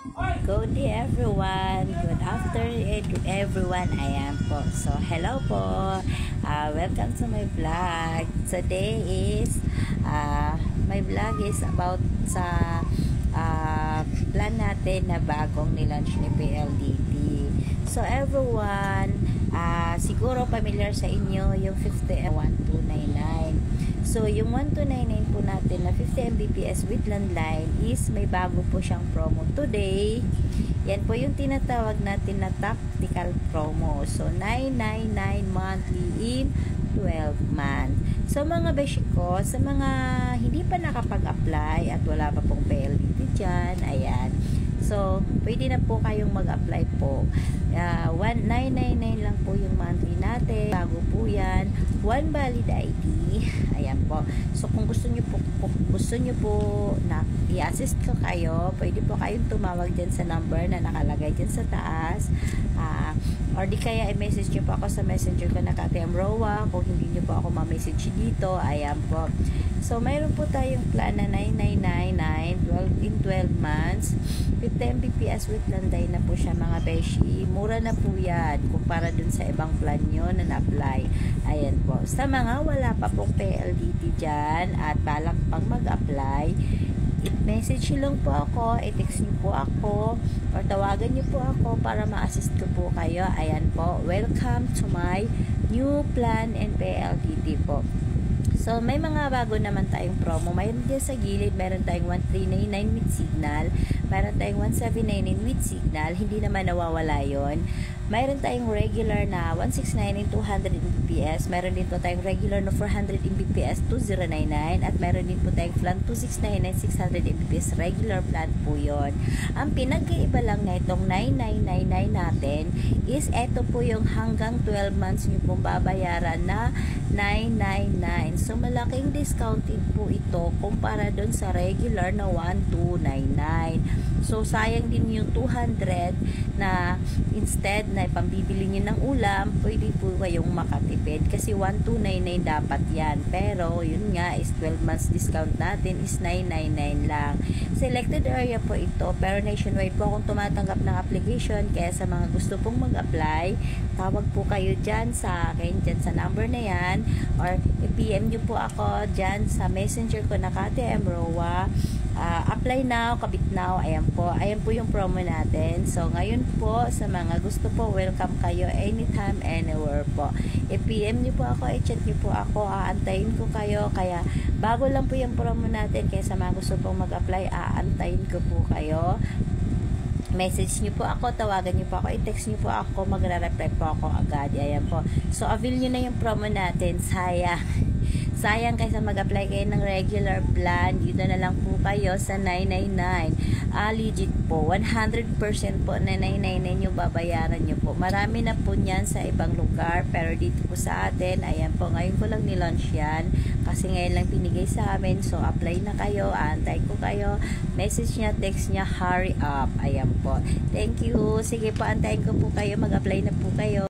Good day everyone. Good afternoon to everyone. Ayan po. So, hello po. Welcome to my vlog. Today is my vlog is about sa plan natin na bagong nilaunch ni PLDT. So, everyone, siguro familiar sa inyo yung 50 1299. So, yung 1299 po natin na 50 Mbps with landline is may bago po siyang promo today. Yan po yung tinatawag natin na tactical promo. So, 999 monthly in 12 months. So, mga beshi ko, sa mga hindi pa nakapag-apply at wala pa pong PLDT dyan, ayan. So, pwede na po kayong mag-apply po. 999 lang po yung monthly natin. Bago po yan. One valid ID. Ayan po. So, kung gusto nyo po na i-assist ko kayo, pwede po kayong tumawag dyan sa number na nakalagay dyan sa taas. Or di kaya i-message nyo po ako sa messenger ko na KTM Roa. Kung hindi nyo po ako ma-message dito, ayan po. So, mayroon po tayong plan na 9999 in 12 months. 50 Mbps with landline na po siya mga beshi. Mura na po yan kumpara dun sa ibang plan nyo na na-apply. Ayan po. Sa mga wala pa pong PLDT dyan at balak pang mag-apply, i-message nyo lang po ako, i-text nyo po ako, or tawagan nyo po ako para ma-assist ko po kayo. Ayan po. Welcome to my new plan and PLDT po. So, may mga bago naman tayong promo. Mayroon din sa gilid, meron tayong 1399 with signal. Meron tayong 1799 with signal. Hindi naman nawawala yon. Mayroon tayong regular na 1699 200 Mbps. Meron din po tayong regular na 400 Mbps 2099. At meron din po tayong plan 2699 600 Mbps. Regular plan po yon. Ang pinag-iiba lang na itong 9999 natin is eto po yung hanggang 12 months nyo pong babayaran na 999. So, malaking discounted po ito kumpara doon sa regular na 1299. So, sayang din yung 200 na instead na pambibili nyo ng ulam, pwede po kayong makatipid kasi 1299 dapat yan. Pero, yun nga is 12 months discount natin is 999 lang. Selected area po ito, pero nationwide po akong tumatanggap ng application. Kaya sa mga gusto pong mag-apply, tawag po kayo dyan sa akin, dyan sa number na yan, or i-PM nyo po ako dyan sa messenger ko na KTM Roa. Apply now, kabit now. Ayan po yung promo natin. So, ngayon po, sa mga gusto po, welcome kayo anytime, anywhere po. I-PM nyo po ako, i-chat nyo po ako, aantayin ko kayo. Kaya, bago lang po yung promo natin, kaya sa mga gusto pong mag-apply, aantayin ko po kayo. Message nyo po ako, tawagan nyo po ako, i-text nyo po ako, magre-reply po ako agad. Ayan po. So, avail nyo na yung promo natin. Sayang kaysa mag-apply kayo ng regular plan, dito na lang po kayo sa 999. Legit po, 100% po na 999 yung babayaran nyo po. Marami na po niyan sa ibang lugar, pero dito po sa atin, ayan po, ngayon ko lang nilaunch yan. Kasi ngayon lang pinigay sa amin, so apply na kayo, aantay ko kayo. Message niya, text niya, hurry up. Ayan po. Thank you. Sige po, antayin ko po kayo, mag-apply na po kayo.